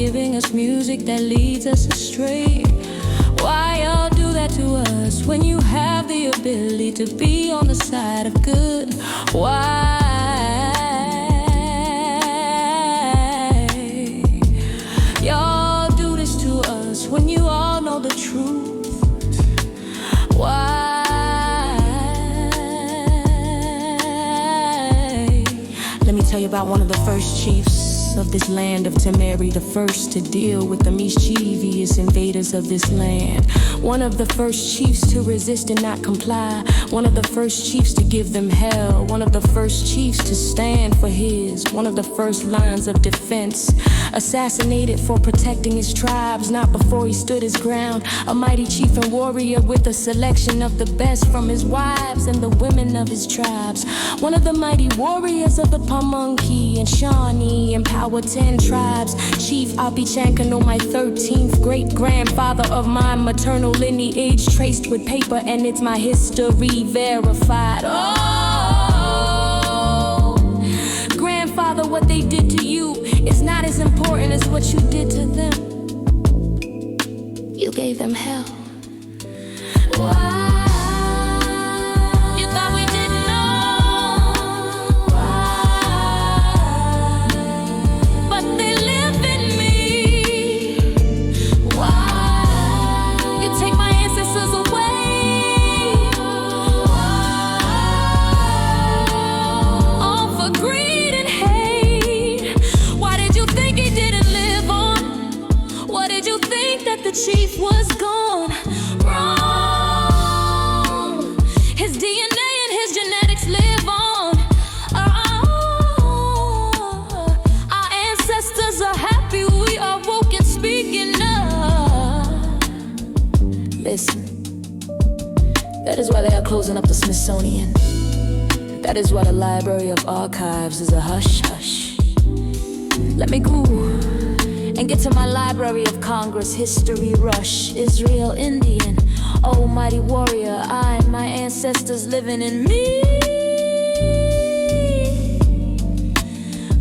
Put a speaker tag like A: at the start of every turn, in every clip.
A: giving us music that leads us astray? Why y'all do that to us when you have the ability to be on the side of good? Why? Y'all do this to us when you all know the truth? Why? Let me tell you about one of the first chiefs of this land of Temeri, the first to deal with the mischievous invaders of this land. One of the first chiefs to resist and not comply. One of the first chiefs to give them hell. One of the first chiefs to stand for his. One of the first lines of defense. Assassinated for protecting his tribes, not before he stood his ground. A mighty chief and warrior with a selection of the best from his wives and the women of his tribes. One of the mighty warriors of the Pamunkey and Shawnee and Powhatan tribes. Chief Opechancanough, my 13th great-grandfather of my maternal lineage, traced with paper, and it's my history verified. Oh, grandfather, what they did to you is not as important as what you did to them. You gave them hell. Why? You thought we didn't know. Why? But they live in me. Why? You take my ancestors away. Why? All for greed and hate. Why did you think he didn't live on? What did you think that the chief was gone? Wrong. His DNA and his genetics live on. Oh, our ancestors are happy we are woke and speaking up. Listen, that is why they are closing up the Smithsonian. That is why the Library of Archives is a hush-hush. Let me go and get to my Library of Congress history rush. Israel Indian, oh mighty warrior, I and my ancestors living in me.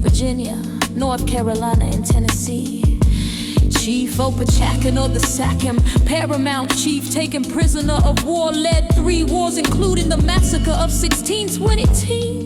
A: Virginia, North Carolina, and Tennessee. Chief Opechancanough the Sachem, paramount chief taken prisoner of war, led 3 wars including the massacre of 1622.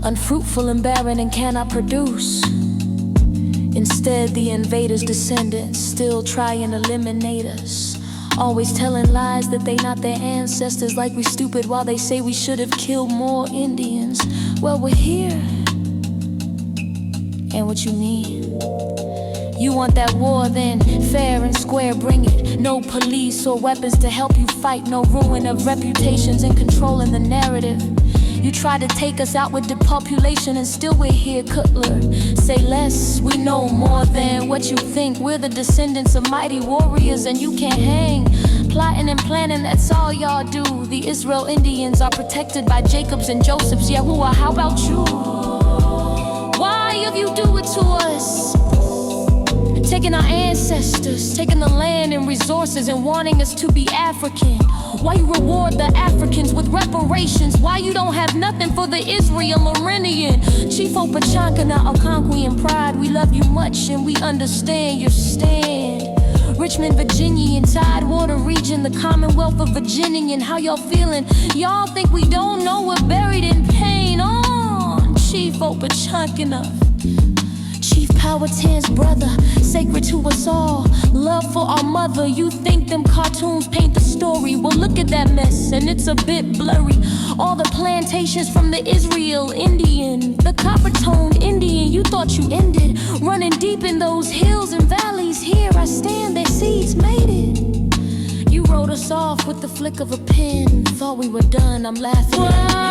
A: Unfruitful and barren and cannot produce. Instead, the invaders' descendants still try and eliminate us. Always telling lies that they not their ancestors, like we stupid while they say we should have killed more Indians. Well, we're here. And what you need? You want that war, then fair and square, bring it. No police or weapons to help you fight. No ruin of reputations and controlling the narrative. You try to take us out with depopulation and still we're here, Cutler. Say less, we know more than what you think. We're the descendants of mighty warriors and you can't hang. Plotting and planning, that's all y'all do. The Israel Indians are protected by Jacobs and Josephs. Yahuwah, how about you? Why have you do it to us? Taking our ancestors, taking the land and resources and wanting us to be African. Why you reward the Africans with reparations? Why you don't have nothing for the Israel Amerindian? Chief Opechancanough, Algonquian pride, we love you much and we understand your stand. Richmond, Virginia, and Tidewater region, the Commonwealth of Virginia, and how y'all feeling? Y'all think we don't know we're buried in pain. On Chief Opechancanough, Chief Powhatan's brother, sacred to us all. Love for our mother. You think them cartoons paint the story? Well, look at that mess, and it's a bit blurry. All the plantations from the Israel Indian, the copper-toned Indian, you thought you ended. Running deep in those hills and valleys, here I stand, their seeds made it. You wrote us off with the flick of a pen. Thought we were done, I'm laughing at you.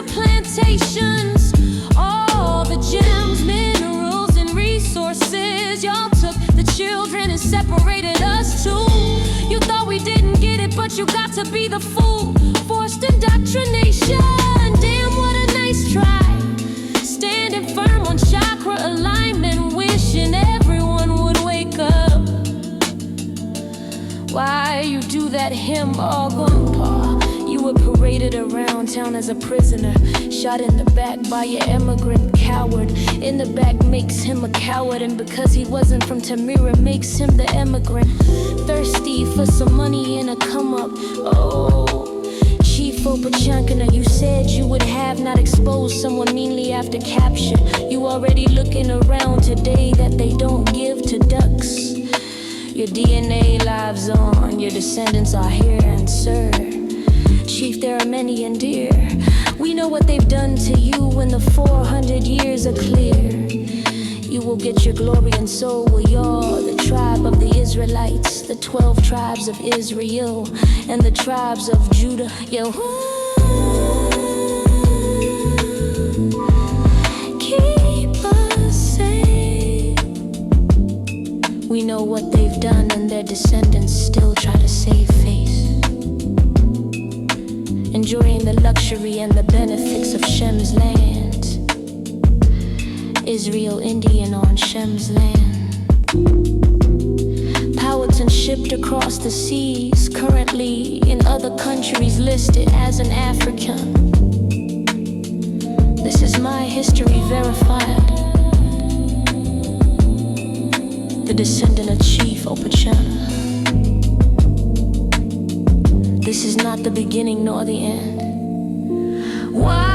A: the plantations, all the gems, minerals, and resources. Y'all took the children and separated us too. You thought we didn't get it, but you got to be the fool. Forced indoctrination, damn what a nice try. Standing firm on chakra alignment, wishing everyone would wake up. Why you do that him, Algonquian? You were paraded around town as a prisoner, shot in the back by your immigrant coward. In the back makes him a coward, and because he wasn't from Tamira makes him the immigrant. Thirsty for some money and a come up. Oh, Chief Opechancanough, you said you would have not exposed someone meanly after capture. You already looking around today that they don't give to ducks. Your DNA lives on, your descendants are here and sir. Chief, there are many and dear. We know what they've done to you when the 400 years are clear. You will get your glory and so will y'all, the tribe of the Israelites, the 12 tribes of Israel, and the tribes of Judah. Yo, keep us safe. We know what they've done and their descendants still try to save face. Enjoying the luxury and the benefits of Shem's land. Israel Indian on Shem's land. Powhatan shipped across the seas, currently in other countries listed as an African. This is my history verified. The descendant of Chief Opechancanough. This is not the beginning nor the end. Why?